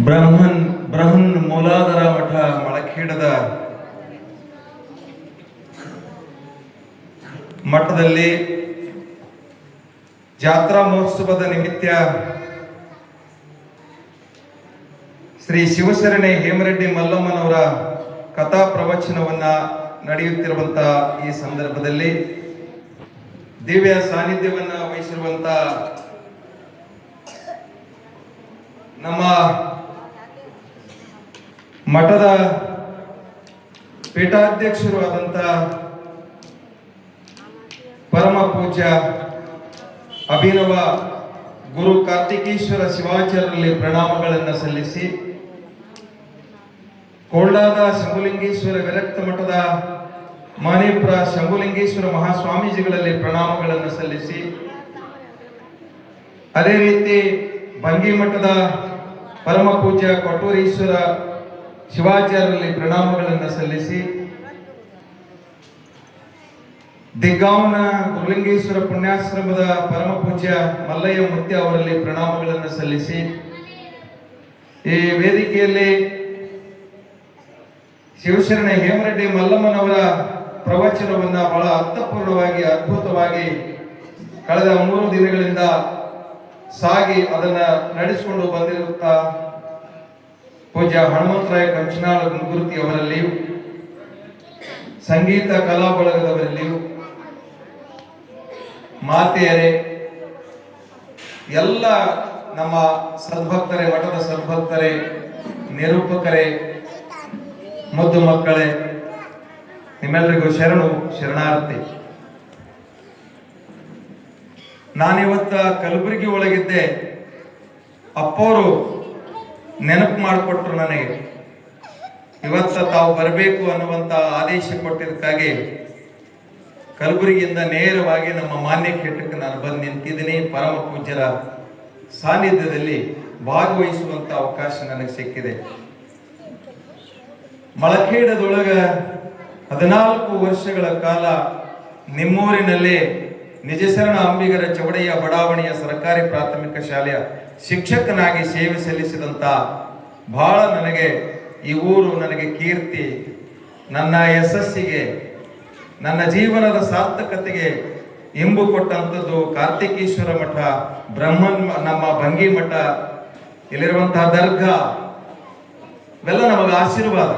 ಬೃಹನ್ ಮೂಲಾಧಾರ ಮಠ ಮಳಖೇಡದ ಮಠದಲ್ಲಿ ಜಾತ್ರಾ ಮಹೋತ್ಸವದ ನಿಮಿತ್ತ ಶ್ರೀ ಶಿವಶರಣೆ ಹೇಮರೆಡ್ಡಿ ಮಲ್ಲಮ್ಮನವರ ಕಥಾ ಪ್ರವಚನವನ್ನ ನಡೆಯುತ್ತಿರುವಂತಹ ಈ ಸಂದರ್ಭದಲ್ಲಿ ದಿವ್ಯ ಸಾನ್ನಿಧ್ಯವನ್ನ ವಹಿಸಿರುವಂತ ನಮ್ಮ ಮಠದ ಪೀಠಾಧ್ಯಕ್ಷರು ಆದಂತ ಪರಮ ಪೂಜ್ಯ ಅಭಿನವ ಗುರು ಕಾರ್ತಿಕೇಶ್ವರ ಶಿವಾಚಾರ್ಯರಲ್ಲಿ ಪ್ರಣಾಮಗಳನ್ನು ಸಲ್ಲಿಸಿ, ಕೋಲ್ಡಾದ ಶಂಭುಲಿಂಗೇಶ್ವರ ವಿರಕ್ತ ಮಠದ ಮಾಣಿಪುರ ಶಂಭುಲಿಂಗೇಶ್ವರ ಮಹಾಸ್ವಾಮೀಜಿಗಳಲ್ಲಿ ಪ್ರಣಾಮಗಳನ್ನು ಸಲ್ಲಿಸಿ, ಅದೇ ರೀತಿ ಬಂಗಿ ಮಠದ ಪರಮ ಪೂಜ್ಯ ಕೊಟ್ಟೂರೀಶ್ವರ ಶಿವಾಚಾರ್ಯರಲ್ಲಿ ಪ್ರಣಾಮಗಳನ್ನು ಸಲ್ಲಿಸಿ, ದಿಗ್ಗಾಂವನ ಗುರುಲಿಂಗೇಶ್ವರ ಪುಣ್ಯಾಶ್ರಮದ ಪರಮ ಪೂಜ್ಯ ಮಲ್ಲಯ್ಯ ಮುತ್ಯ ಅವರಲ್ಲಿ ಪ್ರಣಾಮಗಳನ್ನು ಸಲ್ಲಿಸಿ, ಈ ವೇದಿಕೆಯಲ್ಲಿ ಶಿವಶರಣೆ ಹೇಮರೆಡ್ಡಿ ಮಲ್ಲಮ್ಮನವರ ಪ್ರವಚನವನ್ನ ಬಹಳ ಅರ್ಥಪೂರ್ಣವಾಗಿ ಅದ್ಭುತವಾಗಿ ಕಳೆದ 3 ದಿನಗಳಿಂದ ಸಾಗಿ ಅದನ್ನ ನಡೆಸಿಕೊಂಡು ಬಂದಿರುತ್ತಾ ಪೂಜ್ಯ ಹನುಮಂತರಾಯ ಕಂಚನಾಳ ಗುರುತಿ ಅವರಲ್ಲಿಯೂ, ಸಂಗೀತ ಕಲಾ ಬಳಗದವರಲ್ಲಿಯೂ, ಮಾತೆಯರೇ, ಎಲ್ಲ ನಮ್ಮ ಸದ್ಭಕ್ತರೇ, ಮಠದ ಸದ್ಭಕ್ತರೇ, ನಿರೂಪಕರೇ, ಮುದ್ದು ಮಕ್ಕಳೇ, ನಿಮ್ಮೆಲ್ಲರಿಗೂ ಶರಣಾರ್ಥಿ. ನಾನಿವತ್ತ ಕಲಬುರಗಿ ಒಳಗಿದ್ದೆ. ಅಪ್ಪೋರು ನೆನಪು ಮಾಡಿಕೊಟ್ರು ನನಗೆ, ಇವತ್ತ ತಾವು ಬರಬೇಕು ಅನ್ನುವಂತ ಆದೇಶ ಕೊಟ್ಟಿದ್ದಕ್ಕಾಗಿ ಕಲಬುರಗಿಯಿಂದ ನೇರವಾಗಿ ನಮ್ಮ ಮಾನ್ಯ ಕ್ಷೇತ್ರಕ್ಕೆ ನಾನು ಬಂದು ನಿಂತಿದ್ದೀನಿ. ಪರಮ ಪೂಜ್ಯರ ಸಾನ್ನಿಧ್ಯದಲ್ಲಿ ಭಾಗವಹಿಸುವಂತ ಅವಕಾಶ ನನಗೆ ಸಿಕ್ಕಿದೆ. ಮಳಖೇಡದೊಳಗ 14 ವರ್ಷಗಳ ಕಾಲ ನಿಮ್ಮೂರಿನಲ್ಲಿ ನಿಜಶರಣ ಅಂಬಿಗರ ಚೌಡಯ್ಯ ಬಡಾವಣೆಯ ಸರ್ಕಾರಿ ಪ್ರಾಥಮಿಕ ಶಾಲೆಯ ಶಿಕ್ಷಕನಾಗಿ ಸೇವೆ ಸಲ್ಲಿಸಿದಂತ ಬಹಳ ನನಗೆ ಈ ಊರು ನನಗೆ ಕೀರ್ತಿ, ನನ್ನ ಯಶಸ್ಸಿಗೆ, ನನ್ನ ಜೀವನದ ಸಾರ್ಥಕತೆಗೆ ಇಂಬು ಕೊಟ್ಟಂಥದ್ದು ಕಾರ್ತಿಕೇಶ್ವರ ಮಠ, ನಮ್ಮ ಬಂಗಿ ಮಠ, ಇಲ್ಲಿರುವಂತಹ ದರ್ಗಾ, ಇವೆಲ್ಲ ನಮಗೆ ಆಶೀರ್ವಾದ.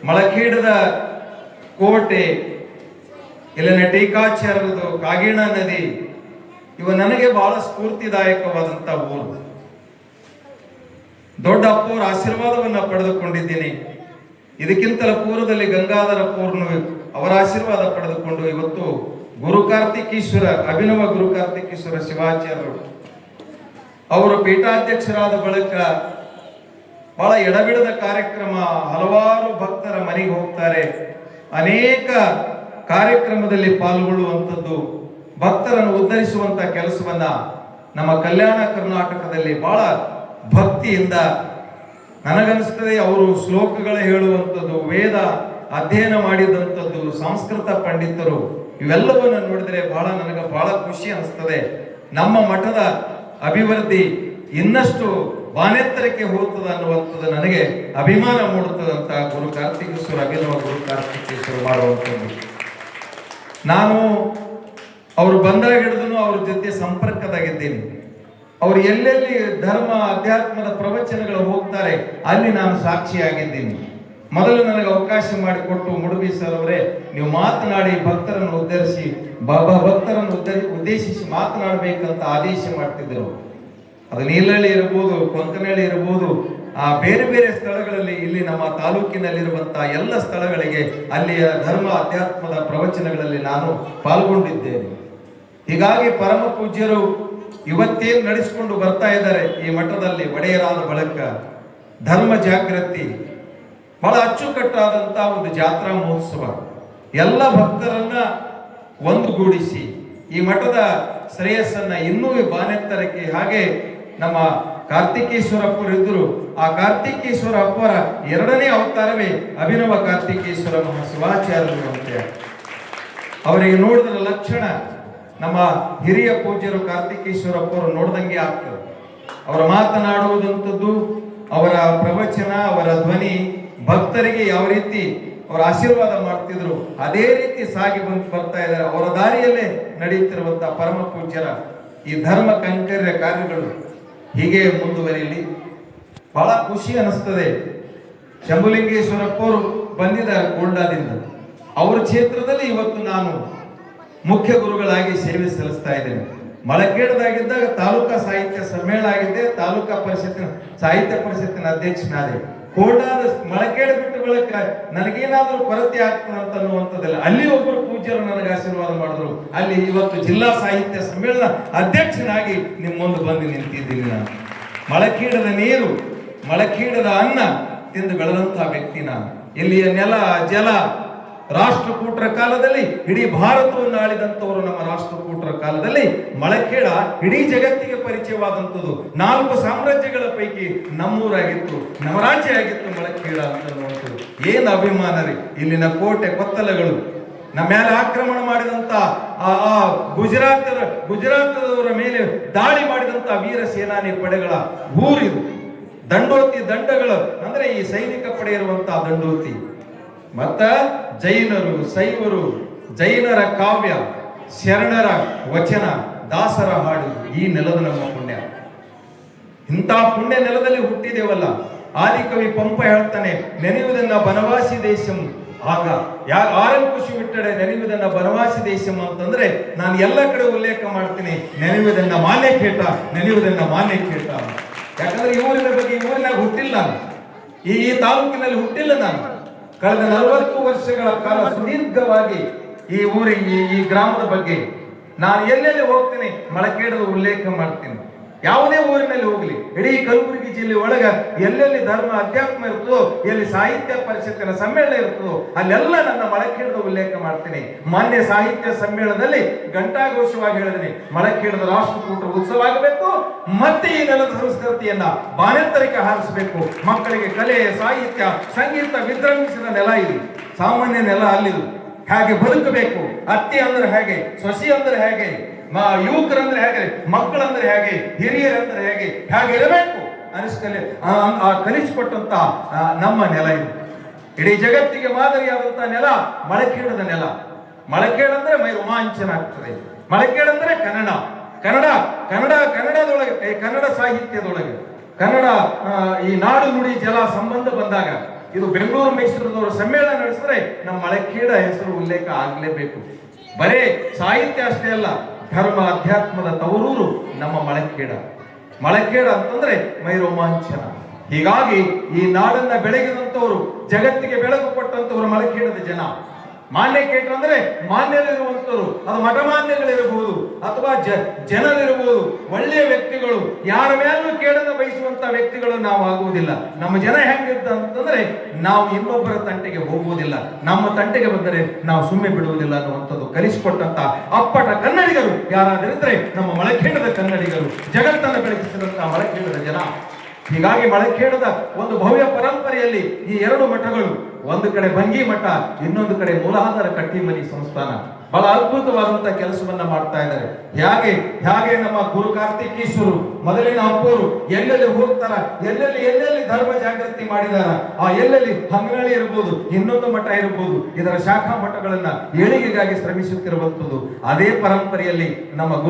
ಮಳಖೇಡದ ಕೋಟೆ, ಇಲ್ಲಿನ ಟೀಕಾಚಾರ್ಯರದು ಕಾಗಿಣ ನದಿ, ಇವು ನನಗೆ ಬಹಳ ಸ್ಫೂರ್ತಿದಾಯಕವಾದಂತ ಊರು. ದೊಡ್ಡ ಅಪ್ಪೋರ ಆಶೀರ್ವಾದವನ್ನ ಪಡೆದುಕೊಂಡಿದ್ದೀನಿ. ಇದಕ್ಕಿಂತಲ ಪೂರ್ವದಲ್ಲಿ ಗಂಗಾಧರ ಪೂರ್ಣ ಅವರ ಆಶೀರ್ವಾದ ಪಡೆದುಕೊಂಡು ಇವತ್ತು ಗುರು ಕಾರ್ತಿಕೇಶ್ವರ, ಅಭಿನವ ಗುರು ಕಾರ್ತಿಕೇಶ್ವರ ಶಿವಾಚಾರ್ಯರು ಅವರು ಪೀಠಾಧ್ಯಕ್ಷರಾದ ಬಳಿಕ ಬಹಳ ಎಡಬಿಡದ ಕಾರ್ಯಕ್ರಮ, ಹಲವಾರು ಭಕ್ತರ ಮನೆಗೆ ಹೋಗ್ತಾರೆ, ಅನೇಕ ಕಾರ್ಯಕ್ರಮದಲ್ಲಿ ಪಾಲ್ಗೊಳ್ಳುವಂಥದ್ದು, ಭಕ್ತರನ್ನು ಉದ್ಧರಿಸುವಂತ ಕೆಲಸವನ್ನ ನಮ್ಮ ಕಲ್ಯಾಣ ಕರ್ನಾಟಕದಲ್ಲಿ ಬಹಳ ಭಕ್ತಿಯಿಂದ, ನನಗನ್ನಿಸ್ತದೆ ಅವರು ಶ್ಲೋಕಗಳ ಹೇಳುವಂಥದ್ದು, ವೇದ ಅಧ್ಯಯನ ಮಾಡಿದಂಥದ್ದು, ಸಂಸ್ಕೃತ ಪಂಡಿತರು, ಇವೆಲ್ಲವನ್ನು ನೋಡಿದರೆ ನನಗೆ ಬಹಳ ಖುಷಿ ಅನಿಸ್ತದೆ. ನಮ್ಮ ಮಠದ ಅಭಿವೃದ್ಧಿ ಇನ್ನಷ್ಟು ಬಾನೆತ್ತರಕ್ಕೆ ಹೋಗ್ತದ ಅನ್ನುವಂಥದ್ದು ನನಗೆ ಅಭಿಮಾನ ಮೂಡುತ್ತದಂತ ಗುರು ಕಾರ್ತಿಕೇಶ್ವರ, ಅಭಿನವ ಗುರು ಕಾರ್ತಿಕೇಶ್ವರ ಮಾಡುವಂಥದ್ದು. ನಾನು ಅವರು ಬಂದಾಗ ಹಿಡಿದು ಅವ್ರ ಜೊತೆ ಸಂಪರ್ಕದಾಗಿದ್ದೀನಿ. ಅವರು ಎಲ್ಲೆಲ್ಲಿ ಧರ್ಮ ಅಧ್ಯಾತ್ಮದ ಪ್ರವಚನಗಳು ಹೋಗ್ತಾರೆ ಅಲ್ಲಿ ನಾನು ಸಾಕ್ಷಿಯಾಗಿದ್ದೀನಿ. ಮೊದಲು ನನಗೆ ಅವಕಾಶ ಮಾಡಿಕೊಟ್ಟು ಮುಡುಬಿ ಸರ್ ಅವರೇ, ನೀವು ಮಾತನಾಡಿ ಭಕ್ತರನ್ನು ಉದ್ಧರಿಸಿ, ಭಕ್ತರನ್ನು ಉದ್ದೇಶಿಸಿ ಮಾತನಾಡಬೇಕಂತ ಆದೇಶ ಮಾಡ್ತಿದ್ರು. ಅದು ನೀಲಹಳ್ಳಿ ಇರ್ಬೋದು, ಕೊಂಕನಹಳ್ಳಿ ಇರ್ಬೋದು, ಬೇರೆ ಬೇರೆ ಸ್ಥಳಗಳಲ್ಲಿ, ಇಲ್ಲಿ ನಮ್ಮ ತಾಲೂಕಿನಲ್ಲಿರುವಂತಹ ಎಲ್ಲ ಸ್ಥಳಗಳಿಗೆ ಅಲ್ಲಿಯ ಧರ್ಮ ಅಧ್ಯಾತ್ಮದ ಪ್ರವಚನಗಳಲ್ಲಿ ನಾನು ಪಾಲ್ಗೊಂಡಿದ್ದೇನೆ. ಹೀಗಾಗಿ ಪರಮ ಪೂಜ್ಯರು ಇವತ್ತೇನು ನಡೆಸಿಕೊಂಡು ಬರ್ತಾ ಇದ್ದಾರೆ ಈ ಮಠದಲ್ಲಿ, ಒಡೆಯರಾದ ಬಳಿಕ ಧರ್ಮ ಜಾಗೃತಿ, ಬಹಳ ಅಚ್ಚುಕಟ್ಟಾದಂತಹ ಒಂದು ಜಾತ್ರಾ ಮಹೋತ್ಸವ, ಎಲ್ಲ ಭಕ್ತರನ್ನ ಒಂದುಗೂಡಿಸಿ ಈ ಮಠದ ಶ್ರೇಯಸ್ಸನ್ನ ಇನ್ನೂ ಬಾನೆತ್ತರಕ್ಕೆ, ಹಾಗೆ ನಮ್ಮ ಕಾರ್ತಿಕೇಶ್ವರಪ್ಪರು ಇದ್ದರು, ಆ ಕಾರ್ತಿಕೇಶ್ವರಪ್ಪರ 2ನೇ ಅವತಾರವೇ ಅಭಿನವ ಕಾರ್ತಿಕೇಶ್ವರ ಮಹಾಶಿವಾಚಾರ್ಯರು ಅಂತ. ಅವರಿಗೆ ನೋಡಿದ ಲಕ್ಷಣ ನಮ್ಮ ಹಿರಿಯ ಪೂಜ್ಯರು ಕಾರ್ತಿಕೇಶ್ವರಪ್ಪರು ನೋಡ್ದಂಗೆ ಆಗ್ತದೆ. ಅವರ ಮಾತನಾಡುವುದಂಥದ್ದು, ಅವರ ಪ್ರವಚನ, ಅವರ ಧ್ವನಿ ಭಕ್ತರಿಗೆ ಯಾವ ರೀತಿ ಅವರ ಆಶೀರ್ವಾದ ಮಾಡ್ತಿದ್ರು ಅದೇ ರೀತಿ ಸಾಗಿ ಬರ್ತಾ ಇದ್ದಾರೆ. ಅವರ ದಾರಿಯಲ್ಲೇ ನಡೆಯುತ್ತಿರುವಂತಹ ಪರಮ ಪೂಜ್ಯರ ಈ ಧರ್ಮ ಕೈಂಕರ್ಯ ಕಾರ್ಯಗಳು ಹೀಗೆ ಮುಂದುವರಿಯಲಿ. ಬಹಳ ಖುಷಿ ಅನಿಸ್ತದೆ. ಶಂಭುಲಿಂಗೇಶ್ವರಪ್ಪವರು ಬಂದಿದ್ದಾರೆ ಕೋಲ್ಡಾದಿಂದ. ಅವರ ಕ್ಷೇತ್ರದಲ್ಲಿ ಇವತ್ತು ನಾನು ಮುಖ್ಯ ಗುರುಗಳಾಗಿ ಸೇವೆ ಸಲ್ಲಿಸ್ತಾ ಇದ್ದೇನೆ. ಮಳಕೇಡದಾಗಿದ್ದಾಗ ತಾಲೂಕಾ ಸಾಹಿತ್ಯ ಸಮ್ಮೇಳನ ಆಗಿದ್ದೆ, ತಾಲೂಕಾ ಪರಿಷತ್ತಿನ ಸಾಹಿತ್ಯ ಪರಿಷತ್ತಿನ ಅಧ್ಯಕ್ಷನಾದೆ. ಕೋಲ್ಡಾದ ಮಳಕೇಡ ಬಿಟ್ಟು ಬಳಕ ನನಗೇನಾದ್ರೂ ಕೊರತೆ ಆಗ್ತದಂತ ಅನ್ನುವಂಥದ್ದಲ್ಲ. ಅಲ್ಲಿ ಒಬ್ಬರು ಪೂಜ್ಯರು ನನಗೆ ಆಶೀರ್ವಾದ ಮಾಡಿದ್ರು. ಅಲ್ಲಿ ಇವತ್ತು ಜಿಲ್ಲಾ ಸಾಹಿತ್ಯ ಸಮ್ಮೇಳನ ಅಧ್ಯಕ್ಷನಾಗಿ ನಿಮ್ಮ ಮುಂದೆ ಬಂದು ನಿಂತಿದ್ದೀನಿ. ನಾನು ಮಳಕೇಡದ ನೀರು, ಮಳಕೇಡದ ಅನ್ನ ತಿಂದು ಬೆಳೆದಂತಹ ವ್ಯಕ್ತಿ ನಾನು. ಇಲ್ಲಿಯ ನೆಲ, ಜಲ, ರಾಷ್ಟ್ರಕೂಟರ ಕಾಲದಲ್ಲಿ ಇಡೀ ಭಾರತವನ್ನು ಆಳಿದಂತವರು. ನಮ್ಮ ರಾಷ್ಟ್ರಕೂಟರ ಕಾಲದಲ್ಲಿ ಮಳಕೇಡ ಇಡೀ ಜಗತ್ತಿಗೆ ಪರಿಚಯವಾದಂಥದ್ದು. 4 ಸಾಮ್ರಾಜ್ಯಗಳ ಪೈಕಿ ನಮ್ಮೂರಾಗಿತ್ತು, ನಮ್ಮ ರಾಜ್ಯ ಆಗಿತ್ತು ಮಳಕೇಡ ಅಂತನ್ನುವಂಥದ್ದು. ಏನು ಅಭಿಮಾನ ರೀ! ಇಲ್ಲಿನ ಕೋಟೆ ಕೊತ್ತಲಗಳು, ನಮ್ಮ ಮೇಲೆ ಆಕ್ರಮಣ ಮಾಡಿದಂತ ಗುಜರಾತದವರ ಮೇಲೆ ದಾಳಿ ಮಾಡಿದಂತ ವೀರ ಸೇನಾನಿ ಪಡೆಗಳ ಊರಿದು. ದಂಡೋತಿ ದಂಡಗಳು ಅಂದ್ರೆ ಈ ಸೈನಿಕ ಪಡೆ ಇರುವಂತಹ ದಂಡೋತಿ. ಮತ್ತ ಜೈನರು, ಶೈವರು, ಜೈನರ ಕಾವ್ಯ, ಶರಣರ ವಚನ, ದಾಸರ ಹಾಡು, ಈ ನೆಲದ ನಮ್ಮ ಪುಣ್ಯ. ಇಂಥ ಪುಣ್ಯ ನೆಲದಲ್ಲಿ ಹುಟ್ಟಿದೇವಲ್ಲ. ಆದಿಕವಿ ಪಂಪ ಹೇಳ್ತಾನೆ, ನೆನೆಯುವುದನ್ನ ಬನವಾಸಿ ದೇಶಂ. ಆಗ ಆರಂಕುಶಿ ಬಿಟ್ಟಡೆ ನೆನೆಯುವುದನ್ನ ಬನವಾಸಿ ದೇಶಂ ಅಂತಂದ್ರೆ ನಾನು ಎಲ್ಲ ಕಡೆ ಉಲ್ಲೇಖ ಮಾಡ್ತೀನಿ, ನೆನೆಯುವುದನ್ನ ಮಾನ್ಯಕೇಟ, ನೆನೆಯುವುದನ್ನ ಮಾನ್ಯಕೇಟ. ಯಾಕಂದ್ರೆ ಈ ಊರಿನ ಬಗ್ಗೆ, ಈ ಊರಿನಾಗ ಹುಟ್ಟಿಲ್ಲ ನಾನು, ಈ ತಾಲೂಕಿನಲ್ಲಿ ಹುಟ್ಟಿಲ್ಲ ನಾನು. ಕಳೆದ 40 ವರ್ಷಗಳ ಕಾಲ ಸುದೀರ್ಘವಾಗಿ ಈ ಊರಿಗೆ, ಈ ಗ್ರಾಮದ ಬಗ್ಗೆ ನಾನು ಎಲ್ಲೆಲ್ಲಿ ಹೋಗ್ತೀನಿ ಮಳಕೇಡದ ಉಲ್ಲೇಖ ಮಾಡ್ತೀನಿ. ಯಾವುದೇ ಊರಿನಲ್ಲಿ ಹೋಗ್ಲಿ, ಇಡೀ ಕಲಬುರಗಿ ಜಿಲ್ಲೆ ಒಳಗ ಎಲ್ಲೆಲ್ಲಿ ಧರ್ಮ ಅಧ್ಯಾತ್ಮ ಇರ್ತದೋ, ಎಲ್ಲಿ ಸಾಹಿತ್ಯ ಪರಿಷತ್ತಿನ ಸಮ್ಮೇಳನ ಇರ್ತದೋ ಅಲ್ಲೆಲ್ಲ ನನ್ನ ಮಳಕೇಡದ ಉಲ್ಲೇಖ ಮಾಡ್ತೀನಿ. ಮಾನ್ಯ ಸಾಹಿತ್ಯ ಸಮ್ಮೇಳನದಲ್ಲಿ ಘಂಟಾಘೋಷವಾಗಿ ಹೇಳಿದ್ದೀನಿ, ಮಳಕೇಡದ ರಾಷ್ಟ್ರಕೂಟರ ಉತ್ಸವ ಆಗಬೇಕು, ಮತ್ತೆ ಈ ನೆಲದ ಸಂಸ್ಕೃತಿಯನ್ನ ಬಾನೆತ್ತರಕ್ಕೆ ಹಾರಿಸಬೇಕು. ಮಕ್ಕಳಿಗೆ ಕಲೆ, ಸಾಹಿತ್ಯ, ಸಂಗೀತ ವಿಜೃಂಭಿಸಿದ ನೆಲ ಇದು, ಸಾಮಾನ್ಯ ನೆಲ ಅಲ್ಲಿದು. ಹೇಗೆ ಬದುಕಬೇಕು, ಅತ್ತಿ ಅಂದ್ರೆ ಹೇಗೆ, ಸೊಸಿ ಅಂದ್ರೆ ಹೇಗೆ, ಯುವಕರಂದ್ರೆ ಹೇಗೆ, ಮಕ್ಕಳಂದ್ರೆ ಹೇಗೆ, ಹಿರಿಯರಂದ್ರೆ ಹೇಗೆ, ಹೇಗೆ ಇರಬೇಕು ಕಲಿಸಿಕೊಟ್ಟಂತ ನಮ್ಮ ನೆಲ ಇದು. ಇಡೀ ಜಗತ್ತಿಗೆ ಮಾದರಿಯಾದಂತಹ ನೆಲ ಮಳಕೇಡದ ನೆಲ. ಮಳಕೇಡ ಅಂದ್ರೆ ಮೈ ರೋಮಾಂಚನ ಆಗ್ತದೆ. ಮಳಕೇಡ ಅಂದ್ರೆ ಕನ್ನಡ, ಕನ್ನಡ ಕನ್ನಡ ಕನ್ನಡದೊಳಗೆ, ಕನ್ನಡ ಸಾಹಿತ್ಯದೊಳಗೆ, ಕನ್ನಡ ಈ ನಾಡು ನುಡಿ ಜಲ ಸಂಬಂಧ ಬಂದಾಗ ಇದು ಬೆಂಗಳೂರು ಮೈಸೂರದವರು ಸಮ್ಮೇಳನ ನಡೆಸಿದ್ರೆ ನಮ್ಮ ಮಳಕೇಡ ಹೆಸರು ಉಲ್ಲೇಖ ಆಗ್ಲೇಬೇಕು. ಬರೇ ಸಾಹಿತ್ಯ ಅಷ್ಟೇ ಅಲ್ಲ, ಧರ್ಮ ಅಧ್ಯಾತ್ಮದ ತವರೂರು ನಮ್ಮ ಮಳಕೇಡ. ಮಳಕೇಡ ಅಂತಂದ್ರೆ ಮೈ ರೋಮಾಂಚನ. ಹೀಗಾಗಿ ಈ ನಾಡನ್ನ ಬೆಳಗಿದಂತವರು, ಜಗತ್ತಿಗೆ ಬೆಳಕು ಕೊಟ್ಟಂತವರು ಮಳಕೇಡದ ಜನ. ಮಾನ್ಯಕೇಟ ಅಂದ್ರೆ ಮಾನ್ಯರಿರುವಂತವರು, ಅದು ಮಠಮಾನ್ಯಗಳಿರಬಹುದು ಅಥವಾ ಜನರಿರಬಹುದು, ಒಳ್ಳೆಯ ವ್ಯಕ್ತಿಗಳು, ಯಾರ ಮೇಲೂ ಕೇಳನ್ನು ಬಯಸುವಂತ ವ್ಯಕ್ತಿಗಳು ನಾವು ಆಗುವುದಿಲ್ಲ. ನಮ್ಮ ಜನ ಹೆಂಗಿದ್ದ ಅಂತಂದ್ರೆ ನಾವು ಇನ್ನೊಬ್ಬರ ತಂಟೆಗೆ ಹೋಗುವುದಿಲ್ಲ, ನಮ್ಮ ತಂಟೆಗೆ ಬಂದರೆ ನಾವು ಸುಮ್ಮನೆ ಬಿಡುವುದಿಲ್ಲ ಅನ್ನುವಂಥದ್ದು ಕಲಿಸಿಕೊಟ್ಟಂತ ಅಪ್ಪಟ ಕನ್ನಡಿಗರು ಯಾರಾದರಿದ್ರೆ ನಮ್ಮ ಮಳಕೇಡದ ಕನ್ನಡಿಗರು, ಜಗತ್ತನ್ನು ಬೆಳಗಿಸಿದಂತಹ ಮಳಕೇಡದ ಜನ. ಹೀಗಾಗಿ ಮಳಕೇಡದ ಒಂದು ಭವ್ಯ ಪರಂಪರೆಯಲ್ಲಿ ಈ 2 ಮಠಗಳು, ಒಂದು ಕಡೆ ಭಂಗಿ ಮಠ, ಇನ್ನೊಂದು ಕಡೆ ಮೂಲಾಧಾರ ಕಟ್ಟಿಮನಿ ಸಂಸ್ಥಾನ, ಬಹಳ ಅದ್ಭುತವಾದಂತಹ ಕೆಲಸವನ್ನ ಮಾಡ್ತಾ ಇದ್ದಾರೆ. ಹೇಗೆ ನಮ್ಮ ಗುರು ಕಾರ್ತಿಕೇಶ್ವರು ಮೊದಲಿನ ಅಪ್ಪವರು ಎಲ್ಲೆಲ್ಲಿ ಹೋಗ್ತಾರ, ಎಲ್ಲೆಲ್ಲಿ ಧರ್ಮ ಜಾಗೃತಿ ಮಾಡಿದಾರ, ಆ ಎಲ್ಲೆಲ್ಲಿ ಹಂಗನಳ್ಳಿ ಇರ್ಬೋದು, ಇನ್ನೊಂದು ಮಠ ಇರ್ಬೋದು, ಇದರ ಶಾಖಾ ಮಠಗಳನ್ನ ಏಳಿಗೆಗಾಗಿ ಶ್ರಮಿಸುತ್ತಿರುವಂಥದ್ದು. ಅದೇ ಪರಂಪರೆಯಲ್ಲಿ ನಮ್ಮ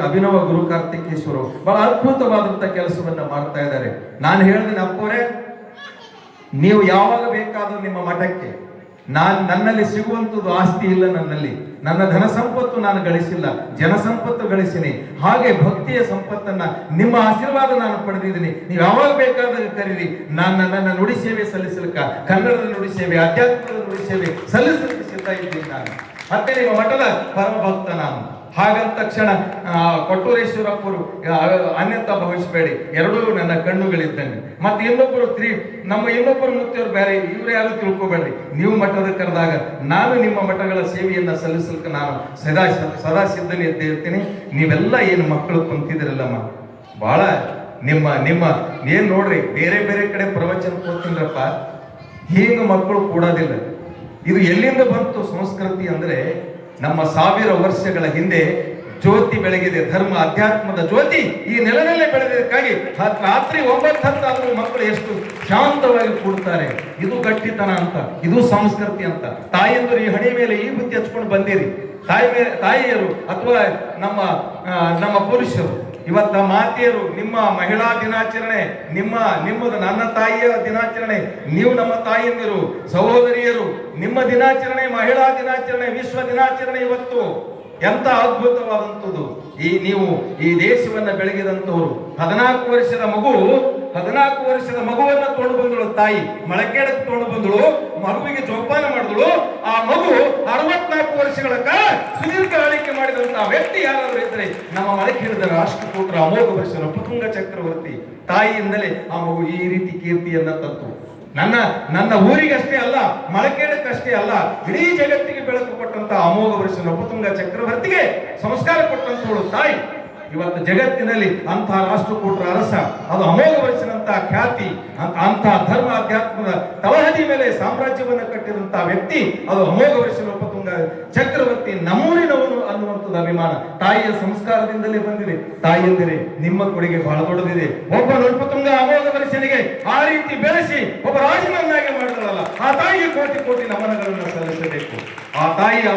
ಅಭಿನವ ಗುರು ಕಾರ್ತಿಕೇಶ್ವರು ಬಹಳ ಅದ್ಭುತವಾದಂತಹ ಕೆಲಸವನ್ನ ಮಾಡ್ತಾ ಇದ್ದಾರೆ. ನಾನು ಹೇಳಿದ ಅಪ್ಪವರೇ, ನೀವು ಯಾವಾಗ ಬೇಕಾದ್ರೂ ನಿಮ್ಮ ಮಠಕ್ಕೆ, ನನ್ನಲ್ಲಿ ಸಿಗುವಂಥದ್ದು ಆಸ್ತಿ ಇಲ್ಲ, ನನ್ನ ಧನ ಸಂಪತ್ತು ನಾನು ಗಳಿಸಿಲ್ಲ, ಜನಸಂಪತ್ತು ಗಳಿಸಿನಿ. ಹಾಗೆ ಭಕ್ತಿಯ ಸಂಪತ್ತನ್ನ, ನಿಮ್ಮ ಆಶೀರ್ವಾದ ನಾನು ಪಡೆದಿದ್ದೀನಿ. ನೀವು ಯಾವಾಗ ಬೇಕಾದಾಗ ಕರೀರಿ, ನನ್ನ ನುಡಿ ಸೇವೆ ಸಲ್ಲಿಸಲಿಕ್ಕ, ಕನ್ನಡದ ನುಡಿ ಸೇವೆ, ಅಧ್ಯಾತ್ಮದ ನುಡಿ ಸೇವೆ ಸಲ್ಲಿಸಲಿಕ್ಕೆ ಸಿದ್ಧ ಇದ್ದೀನಿ ನಾನು. ಮತ್ತೆ ನಿಮ್ಮ ಮಠದ ಪರಮ ಭಕ್ತ ನಾನು. ಹಾಗಂತ ತಕ್ಷಣ ಕೊಟ್ಟೂರೇಶ್ವರಪ್ಪರು ಅನ್ಯತಾ ಭಾವಿಸಬೇಡಿ, ಎರಡೂ ನನ್ನ ಕಣ್ಣುಗಳಿದ್ದಂಗೆ. ಮತ್ತೆ ಇನ್ನೊಬ್ಬರು ಮುತ್ತಿಯವರು ಬೇರೆ, ಇವ್ರು ಯಾರು ತಿಳ್ಕೊಬೇಡ್ರಿ. ನೀವು ಮಠದ ಕರೆದಾಗ ನಾನು ನಿಮ್ಮ ಮಠಗಳ ಸೇವೆಯನ್ನ ಸಲ್ಲಿಸಲಿಕ್ಕೆ ನಾನು ಸದಾ ಸಿದ್ಧನೇ ಇದ್ದೇ ಇರ್ತೀನಿ. ನೀವೆಲ್ಲ ಏನು ಮಕ್ಕಳು ಕುಂತಿದ್ರಲ್ಲಮ್ಮ, ಬಹಳ ನಿಮ್ಮ ಏನ್ ನೋಡ್ರಿ, ಬೇರೆ ಬೇರೆ ಕಡೆ ಪ್ರವಚನ ಕೊಡ್ತೀನಪ್ಪ, ಹೀಗೆ ಮಕ್ಕಳು ಕೂಡೋದಿಲ್ಲ. ಇದು ಎಲ್ಲಿಂದ ಬಂತು ಸಂಸ್ಕೃತಿ ಅಂದ್ರೆ, ನಮ್ಮ 1000 ವರ್ಷಗಳ ಹಿಂದೆ ಜ್ಯೋತಿ ಬೆಳಗಿದೆ, ಧರ್ಮ ಅಧ್ಯಾತ್ಮದ ಜ್ಯೋತಿ ಈ ನೆಲದಲ್ಲೇ ಬೆಳೆದಕ್ಕಾಗಿ ರಾತ್ರಿ 9-10 ಆದರೂ ಮಕ್ಕಳು ಎಷ್ಟು ಶಾಂತವಾಗಿ ಕೂಡ್ತಾರೆ. ಇದು ಗಟ್ಟಿತನ ಅಂತ, ಇದು ಸಂಸ್ಕೃತಿ ಅಂತ. ತಾಯಿಯಂದರು ಈ ಹಣೆ ಮೇಲೆ ಈ ಬುದ್ಧಿ ಹಚ್ಕೊಂಡು ಬಂದಿರಿ. ತಾಯಿಯರು ಅಥವಾ ನಮ್ಮ ಪುರುಷರು, ಇವತ್ತ ಮಾತೆಯರು, ನಿಮ್ಮ ಮಹಿಳಾ ದಿನಾಚರಣೆ, ನಿಮ್ಮದು ನನ್ನ ತಾಯಿಯ ದಿನಾಚರಣೆ, ನೀವು ನಮ್ಮ ತಾಯಿಯಂದಿರು, ಸಹೋದರಿಯರು, ನಿಮ್ಮ ದಿನಾಚರಣೆ, ಮಹಿಳಾ ದಿನಾಚರಣೆ, ವಿಶ್ವ ದಿನಾಚರಣೆ ಇವತ್ತು. ಎಂತ ಅದ್ಭುತವಾದಂಥದ್ದು. ನೀವು ಈ ದೇಶವನ್ನ ಬೆಳಗಿದಂಥವ್ರು. 14 ವರ್ಷದ ಮಗುವನ್ನ ತೊಗೊಂಡು ಬಂದಳು ತಾಯಿ, ಮೊಳಕೇಡಕ್ಕೆ ತೊಗೊಂಡು ಬಂದಳು, ಮಗುವಿಗೆ ಜೋಪಾನ ಮಾಡಿದಳು. ಆ ಮಗು 64 ವರ್ಷಗಳ ಕಾಲ ಸುದೀರ್ಘ ಆಳ್ವಿಕೆ ಮಾಡಿದಂತಹ ವ್ಯಕ್ತಿ ಯಾರಾದ್ರೂ ಇದ್ರೆ ನಮ್ಮ ಮೊಳಕೇಡದ ರಾಷ್ಟ್ರಕೂಟರ ಅಮೋಘ ವರ್ಷ ನಪುಂಗ ಚಕ್ರವರ್ತಿ. ತಾಯಿಯಿಂದಲೇ ಆ ಮಗು ಈ ರೀತಿ ಕೀರ್ತಿಯನ್ನ ತಂತು. ನನ್ನ ಊರಿಗಷ್ಟೇ ಅಲ್ಲ, ಮೊಳಕೇಡಕ್ಕಷ್ಟೇ ಅಲ್ಲ, ಇಡೀ ಜಗತ್ತಿಗೆ ಬೆಳಕು ಕೊಟ್ಟಂತಹ ಅಮೋಘ ವರ್ಷ ನಪುಂಗ ಚಕ್ರವರ್ತಿಗೆ ಸಂಸ್ಕಾರ ಕೊಟ್ಟಂತವಳು ತಾಯಿ. ಇವತ್ತು ಜಗತ್ತಿನಲ್ಲಿ ಅಂತಹ ರಾಷ್ಟ್ರಕೂಟರ ಅರಸ, ಅದು ಅಮೋಘ ವರ್ಷನಂತಹ ಖ್ಯಾತಿ, ಅಂತಹ ಧರ್ಮ ಅಧ್ಯಾತ್ಮದ ತಳಹದಿ ಮೇಲೆ ಸಾಮ್ರಾಜ್ಯವನ್ನು ಕಟ್ಟಿದಂತಹ ವ್ಯಕ್ತಿ, ಅದು ಅಮೋಘ ವರ್ಷ ನಪುಂಗ ಚಕ್ರವರ್ತಿ, ನಮ್ಮೂರಿನವನು ಅನ್ನುವಂಥದ್ದು ಅಭಿಮಾನ ತಾಯಿಯ ಸಂಸ್ಕಾರದಿಂದಲೇ ಬಂದಿದೆ. ತಾಯಿಯಂದರೆ ನಿಮ್ಮ ಕೊಡುಗೆ ಬಹಳ ದೊಡ್ಡದಿದೆ. ಒಬ್ಬ ನಪುಂಗ ಅಮೋಘ ವರ್ಷನಿಗೆ ಆ ರೀತಿ ಬೆಳೆಸಿ ಒಬ್ಬ ರಾಜನನ್ನಾಗಿ ಮಾಡಿದಳಲ್ಲ, ಆ ತಾಯಿಗೆ ಕೋಟಿ ನಮನಗಳನ್ನು ಸಲ್ಲಿಸಬೇಕು. ಆ ತಾಯಿಯ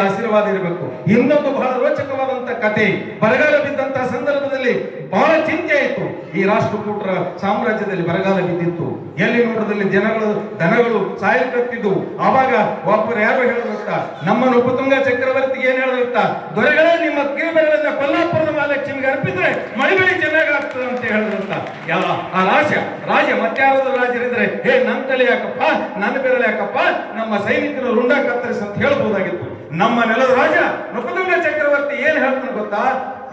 ಆಶೀರ್ವಾದ ಇರಬೇಕು. ಇನ್ನೊಂದು ಬಹಳ ರೋಚಕವಾದಂತ ಕಥೆ. ಬರಗಾಲ ಬಿದ್ದಂತಹ ಸಂದರ್ಭದಲ್ಲಿ ಬಹಳ ಚಿಂತೆ ಆಯಿತು. ಈ ರಾಷ್ಟ್ರಕೂಟರ ಸಾಮ್ರಾಜ್ಯದಲ್ಲಿ ಬರಗಾಲ ಬಿದ್ದಿತ್ತು. ಎಲ್ಲಿ ನೋಡದಲ್ಲಿ ದನಗಳು ಸಾಯಲ್ಕತ್ತಿದ್ದು. ಆವಾಗ ಒಬ್ಬರು ಯಾರು ಹೇಳಿದ್ರಂತ, ನಮ್ಮ ನಪುಂಗ ಚಕ್ರವರ್ತಿಗೆ ಏನ್ ಹೇಳಿದ್ರಂತ, ದೊರೆಗಳೇ ನಿಮ್ಮ ಕಿರುಬೆರಳನ್ನ ಕೊಲ್ಲಾಪುರದ ಮಹಾಲಕ್ಷ್ಮಿಗೆ ಅರ್ಪಿದ್ರೆ ಮಳೆ ಚೆನ್ನಾಗಿ ಆಗ್ತದೆ ಅಂತ ಹೇಳಿದ್ರಂತ. ಆ ರಾಜ ಮತ್ಯಾರಾದ್ರೂ ರಾಜರಿದ್ರೆ, ನನ್ನ ತಲೆ ಯಾಕಪ್ಪ, ನನ್ನ ಬೆರಳು ಯಾಕಪ್ಪ, ನಮ್ಮ ಸೈನಿಕರು ರುಂಡ ಕತ್ತರಿಸಿ ಅಂತ ಹೇಳ್ಬಹುದಾಗಿತ್ತು. ನಮ್ಮ ನೆಲದ ರಾಜ ನಪುಂಗ ಚಕ್ರವರ್ತಿ ಏನ್ ಹೇಳ್ತಾನೆ ಗೊತ್ತಾ,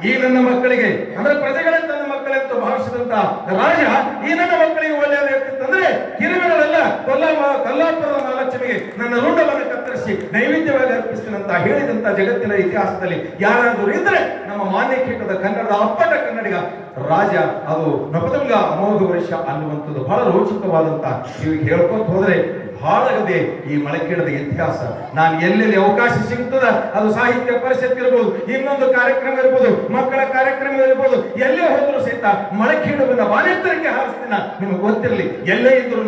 ಈ ನನ್ನ ಮಕ್ಕಳಿಗೆ ಅಂದ್ರೆ ಪ್ರಜೆಗಳಂತ ನನ್ನ ಮಕ್ಕಳಂತ ಭಾವಿಸಿದಂತ ರಾಜ ಈ ನನ್ನ ಮಕ್ಕಳಿಗೆ ಒಳ್ಳೆಯದಾಗ್ತಿತ್ತಂದ್ರೆ ಕಿರುಬೆರಳೆಲ್ಲ ಕೊಲ್ಲಾಪುರದ ಮಹಾಲಕ್ಷ್ಮಿಗೆ ನನ್ನ ರುಂಡವನ್ನು ಕತ್ತರಿಸಿ ನೈವೇದ್ಯವಾಗಿ ಅರ್ಪಿಸ್ತೀನಂತ ಹೇಳಿದಂತ ಜಗತ್ತಿನ ಇತಿಹಾಸದಲ್ಲಿ ಯಾರಾದರೂ ಇದ್ರೆ ನಮ್ಮ ಮಾನ್ಯಕೀಟದ ಕನ್ನಡದ ಅಪ್ಪಟ ಕನ್ನಡಿಗ ರಾಜ, ಅದು ನಪುಂಗ ಅಮೋಘ ವರ್ಷ ಅನ್ನುವಂಥದ್ದು ಬಹಳ ರೋಚಕವಾದಂತ. ನೀವು ಹೇಳ್ಕೊಂತ ಹೋದ್ರೆ ಬಹಳಗದೆ ಈ ಮೊಳಕೇಡದ ಇತಿಹಾಸ. ನಾನು ಎಲ್ಲೆಲ್ಲಿ ಅವಕಾಶ ಸಿಗ್ತದ, ಅದು ಸಾಹಿತ್ಯ ಪರಿಷತ್ ಇರ್ಬೋದು, ಇನ್ನೊಂದು ಕಾರ್ಯಕ್ರಮ ಇರ್ಬೋದು, ಮಕ್ಕಳ ಕಾರ್ಯಕ್ರಮ ಇರ್ಬೋದು, ಎಲ್ಲೇ ಹೋದ್ರು ಸಹಿತ ಮೊಳಕೇಡವನ್ನ ವಾನೆತ್ತರಕ್ಕೆ ಹಾರಿಸ್ತೀನ. ನಿಮಗೆ ಗೊತ್ತಿರಲಿ, ಎಲ್ಲೇ ಇದ್ರು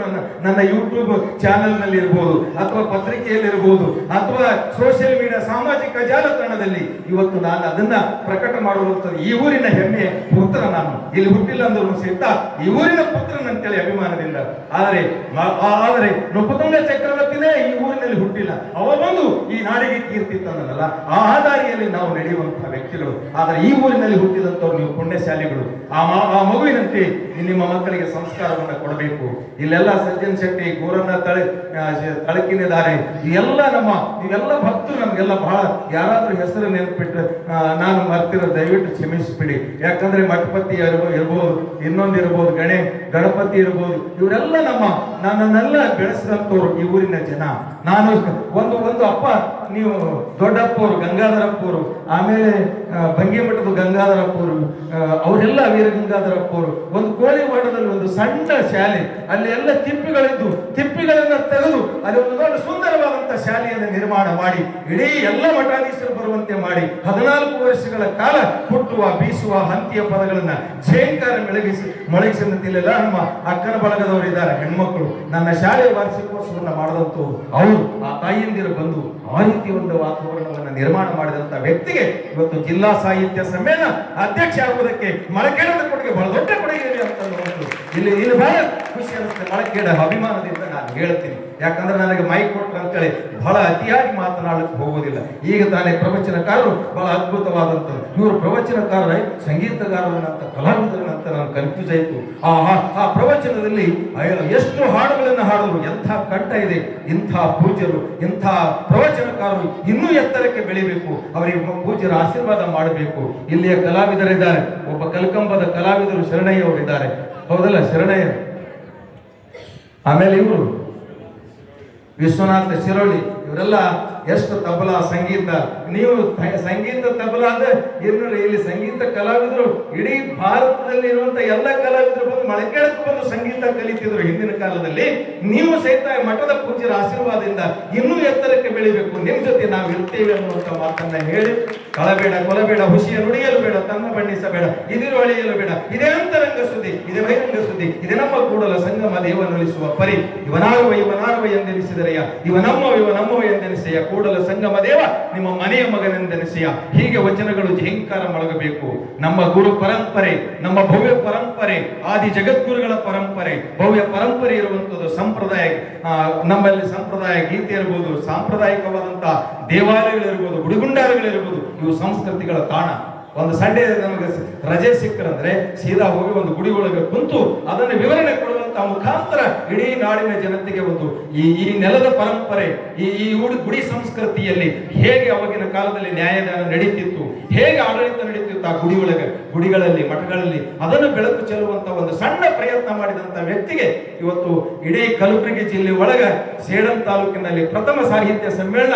ನನ್ನ ಯೂಟ್ಯೂಬ್ ಚಾನೆಲ್ ನಲ್ಲಿ ಇರ್ಬೋದು, ಅಥವಾ ಪತ್ರಿಕೆಯಲ್ಲಿ ಇರ್ಬೋದು, ಅಥವಾ ಸೋಷಿಯಲ್ ಮೀಡಿಯಾ ಸಾಮಾಜಿಕ ಜಾಲತಾಣದಲ್ಲಿ ಇವತ್ತು ನಾನು ಅದನ್ನ ಪ್ರಕಟ ಮಾಡುವಂಥದ್ದು. ಈ ಊರಿನ ಹೆಮ್ಮೆಯ ಪುತ್ರ ನಾನು, ಇಲ್ಲಿ ಹುಟ್ಟಿಲ್ಲ ಅಂದ್ರೂ ಸಹಿತ ಈ ಊರಿನ ಪುತ್ರನಂತೇಳಿ ಅಭಿಮಾನದಿಂದ. ಆದರೆ ನಪುಂಗ ಚಕ್ರವರ್ತಿನೇ ಈ ಊರಿನಲ್ಲಿ ಹುಟ್ಟಿಲ್ಲ, ಅವ ಬಂದು ಈ ನಾಡಿಗೆ ಕೀರ್ತಿ ತಂದನಲ್ಲ, ಆ ದಾರಿಯಲ್ಲಿ ನಾವು ನಡೆಯುವಂತಹ ವ್ಯಕ್ತಿಗಳು. ಆದರೆ ಈ ಊರಿನಲ್ಲಿ ಹುಟ್ಟಿದಂತವ್ರು ನೀವು ಪುಣ್ಯಶಾಲಿಗಳು. ಆ ಮಗುವಿನಂತೆ ನಿಮ್ಮ ಮಕ್ಕಳಿಗೆ ಸಂಸ್ಕಾರವನ್ನು ಕೊಡಬೇಕು. ಇಲ್ಲೆಲ್ಲ ಸಜ್ಜನ್ ಶೆಟ್ಟಿ, ಗೋರನ್ನ ತಳಕಿನಿದ್ದಾರೆ, ಇವೆಲ್ಲ ಭಕ್ತರು ನಮ್ಗೆಲ್ಲ ಬಹಳ, ಯಾರಾದ್ರೂ ಹೆಸರು ನೆನಪಿಟ್ರೆ ನಾನು ಮರ್ತಿರೋ ದಯವಿಟ್ಟು ಕ್ಷಮಿಸಿಬಿಡಿ. ಯಾಕಂದ್ರೆ ಮಠಪತಿ ಇರ್ಬೋದು, ಇನ್ನೊಂದಿರ್ಬೋದು, ಗಣಪತಿ ಇರ್ಬೋದು, ಇವರೆಲ್ಲ ನನ್ನನ್ನೆಲ್ಲ ಬೆಳೆಸಿದಂತವ್ರು ಈ ಊರಿನ ಜನ. ನಾನು ಒಂದು ಅಪ್ಪ, ನೀವು ದೊಡ್ಡಪ್ಪವರು ಗಂಗಾಧರಪ್ಪವರು, ಆಮೇಲೆ ಬಂಗಿಮಠದ ಗಂಗಾಧರಪ್ಪವರು, ಅವರೆಲ್ಲ ವೀರ ಗಂಗಾಧರಪ್ಪವರು ಒಂದು ಕೋಳಿವಾಡದಲ್ಲಿ ಒಂದು ಸಣ್ಣ ಶಾಲೆ, ಅಲ್ಲಿ ಎಲ್ಲ ತಿಪ್ಪಿಗಳಿದ್ದು ತಿಪ್ಪಿಗಳನ್ನ ತೆಗೆದು ಅಲ್ಲಿ ಒಂದು ದೊಡ್ಡ ಸುಂದರವಾದಂತಹ ಶಾಲೆಯನ್ನು ನಿರ್ಮಾಣ ಮಾಡಿ ಇಡೀ ಎಲ್ಲ ಮಠಾಧೀಶರು ಬರುವಂತೆ ಮಾಡಿ 14 ವರ್ಷಗಳ ಕಾಲ ಹುಟ್ಟುವ ಬೀಸುವ ಹಂತಿಯ ಪದಗಳನ್ನ ಝೇಂಕಾರ ಮೊಳಗಿಸಿದಂತಿಲ್ಲ. ನಮ್ಮ ಅಕ್ಕನ ಬಳಗದವರು ಇದ್ದಾರೆ, ಹೆಣ್ಮಕ್ಳು, ನನ್ನ ಶಾಲೆಯ ವಾರ್ಷಿಕೋತ್ಸವನ್ನ ಮಾಡಿದಂತವ್ರು ಅವರು. ಆ ತಾಯಿಯಂದಿರು ಬಂದು ಆ ರೀತಿ ಒಂದು ವಾತಾವರಣವನ್ನು ನಿರ್ಮಾಣ ಮಾಡಿದಂತ ವ್ಯಕ್ತಿಗೆ ಇವತ್ತು ಜಿಲ್ಲಾ ಸಾಹಿತ್ಯ ಸಮ್ಮೇಳನ ಅಧ್ಯಕ್ಷ ಆಗುವುದಕ್ಕೆ ಮೊಳಕೇಡದ ಕೊಡುಗೆ ಬಹಳ ದೊಡ್ಡ ಕೊಡುಗೆ ಇದೆ ಅಂತ ಇಲ್ಲಿ ಬಹಳ ಖುಷಿ ಅನಿಸುತ್ತೆ. ಮೊಳಕೇಡ ಅಭಿಮಾನದಿಂದ ನಾನು ಹೇಳ್ತೀನಿ. ಯಾಕಂದ್ರೆ ನನಗೆ ಮೈಕ್ ಕೊಟ್ರು ಅಂತೇಳಿ ಬಹಳ ಅತಿಯಾಗಿ ಮಾತನಾಡಲಿಕ್ಕೆ ಹೋಗೋದಿಲ್ಲ. ಈಗ ತಾನೇ ಪ್ರವಚನಕಾರರು ಬಹಳ ಅದ್ಭುತವಾದಂಥದ್ದು. ಇವರು ಪ್ರವಚನಕಾರರೇ ಸಂಗೀತಗಾರರನ್ನಂತ ಕಲಾವಿದರನ್ನಂತ ನಾನು ಕನ್ಫ್ಯೂಸ್ ಆಯಿತು. ಆ ಪ್ರವಚನದಲ್ಲಿ ಎಷ್ಟು ಹಾಡುಗಳನ್ನು ಹಾಡಿದ್ರು, ಎಂಥ ಕಂಠ ಇದೆ. ಇಂಥ ಪೂಜ್ಯರು, ಇಂಥ ಪ್ರವಚನಕಾರರು ಇನ್ನೂ ಎತ್ತರಕ್ಕೆ ಬೆಳಿಬೇಕು, ಅವರಿಗೆ ಪೂಜ್ಯರ ಆಶೀರ್ವಾದ ಮಾಡಬೇಕು. ಇಲ್ಲಿಯ ಕಲಾವಿದರಿದ್ದಾರೆ, ಒಬ್ಬ ಕಲ್ಕಂಬದ ಕಲಾವಿದರು ಶರಣಯ್ಯ ಅವರು ಇದ್ದಾರೆ, ಹೌದಲ್ಲ? ಶರಣಯ್ಯ, ಆಮೇಲೆ ಇವರು ವಿಶ್ವನಾಥ ಶಿರೋಳಿ, ಇವರೆಲ್ಲ ಎಷ್ಟು ತಬಲಾ ಸಂಗೀತ ನೀವು ಸಂಗೀತ ತಬಲಾದ ಇಲ್ಲಿ ಸಂಗೀತ ಕಲಾವಿದರು ಇಡೀ ಭಾರತದಲ್ಲಿ ಇರುವಂತ ಎಲ್ಲ ಕಲಾವಿದರು ಬಂದು ಮಳಕೇಳಕ್ಕೆ ಬಂದು ಸಂಗೀತ ಕಲಿತಿದ್ರು ಹಿಂದಿನ ಕಾಲದಲ್ಲಿ. ನೀವು ಸಹಿತ ಮಠದ ಪೂಜ್ಯರ ಆಶೀರ್ವಾದದಿಂದ ಇನ್ನೂ ಎತ್ತರಕ್ಕೆ ಬೆಳಿಬೇಕು, ನಿಮ್ ಜೊತೆ ನಾವು ಇರ್ತೇವೆ ಅನ್ನುವಂತ ಮಾತನ್ನ ಹೇಳಿ, ಕಳಬೇಡ ಕೊಲಬೇಡ ಹುಸಿಯ ನುಡಿಯಲು ಬೇಡ ತನ್ನ ಬಣ್ಣಿಸಬೇಡ ಇದಿರು ಅಳಿಯಲು ಬೇಡ, ಇದೇ ಅಂತರಂಗ ಸುದ್ದಿ ಇದೇ ಬಹಿರಂಗ ಸುದ್ದಿ ಇದೇ ನಮ್ಮ ಕೂಡಲ ಸಂಗಮ ದೇವನುಳಿಸುವ ಪರಿ ಇವನಾರುವ ಎಂದೆನಿಸಿದರೆಯ ಇವನಮ್ಮವ ಎಂದೆನಿಸೆಯ ಕೂಡಲ ಸಂಗಮ ದೇವ ನಿಮ್ಮ ಮನೆಯ ಮಗನೆಂದೆನಿಸೆಯ. ಹೀಗೆ ವಚನಗಳು ಝೇಂಕಾರ ಮೊಳಗಬೇಕು. ನಮ್ಮ ಗುರು ಪರಂಪರೆ, ನಮ್ಮ ಭವ್ಯ ಪರಂಪರೆ, ಆದಿ ಜಗದ್ಗುರುಗಳ ಪರಂಪರೆ, ಭವ್ಯ ಪರಂಪರೆ ಇರುವಂತದ್ದು ಸಂಪ್ರದಾಯ. ನಮ್ಮಲ್ಲಿ ಸಂಪ್ರದಾಯ ಗೀತೆ ಇರಬಹುದು, ಸಾಂಪ್ರದಾಯಿಕವಾದಂತಹ ದೇವಾಲಯಗಳಿರ್ಬೋದು, ಗುಡಿಗುಂಡಾರಗಳಿರ್ಬೋದು, ಇವು ಸಂಸ್ಕೃತಿಗಳ ತಾಣ. ಒಂದು ಸಂಡೇ ನಮಗೆ ರಜೆ ಸಿಕ್ಕರಂದ್ರೆ ಸೀದಾ ಹೋಗಿ ಒಂದು ಗುಡಿ ಒಳಗೆ ಕುಂತು ಅದನ್ನು ವಿವರಣೆ ಕೊಡುವಂತ ಮುಖಾಂತರ ಇಡೀ ನಾಡಿನ ಜನತೆಗೆ ಒಂದು ಈ ನೆಲದ ಪರಂಪರೆ, ಈ ಗುಡಿ ಸಂಸ್ಕೃತಿಯಲ್ಲಿ ಹೇಗೆ ಅವಾಗಿನ ಕಾಲದಲ್ಲಿ ನ್ಯಾಯದಾನ ನಡೀತಿತ್ತು, ಹೇಗೆ ಆಡಳಿತ ನಡೀತಿತ್ತು ಆ ಗುಡಿ ಒಳಗೆ, ಗುಡಿಗಳಲ್ಲಿ, ಮಠಗಳಲ್ಲಿ ಅದನ್ನು ಬೆಳಕು ಚೆಲ್ಲುವಂತ ಒಂದು ಸಣ್ಣ ಪ್ರಯತ್ನ ಮಾಡಿದಂತ ವ್ಯಕ್ತಿಗೆ ಇವತ್ತು ಇಡೀ ಕಲಬುರಗಿ ಜಿಲ್ಲೆ ಒಳಗ ಸೇಡಂ ತಾಲೂಕಿನಲ್ಲಿ ಪ್ರಥಮ ಸಾಹಿತ್ಯ ಸಮ್ಮೇಳನ,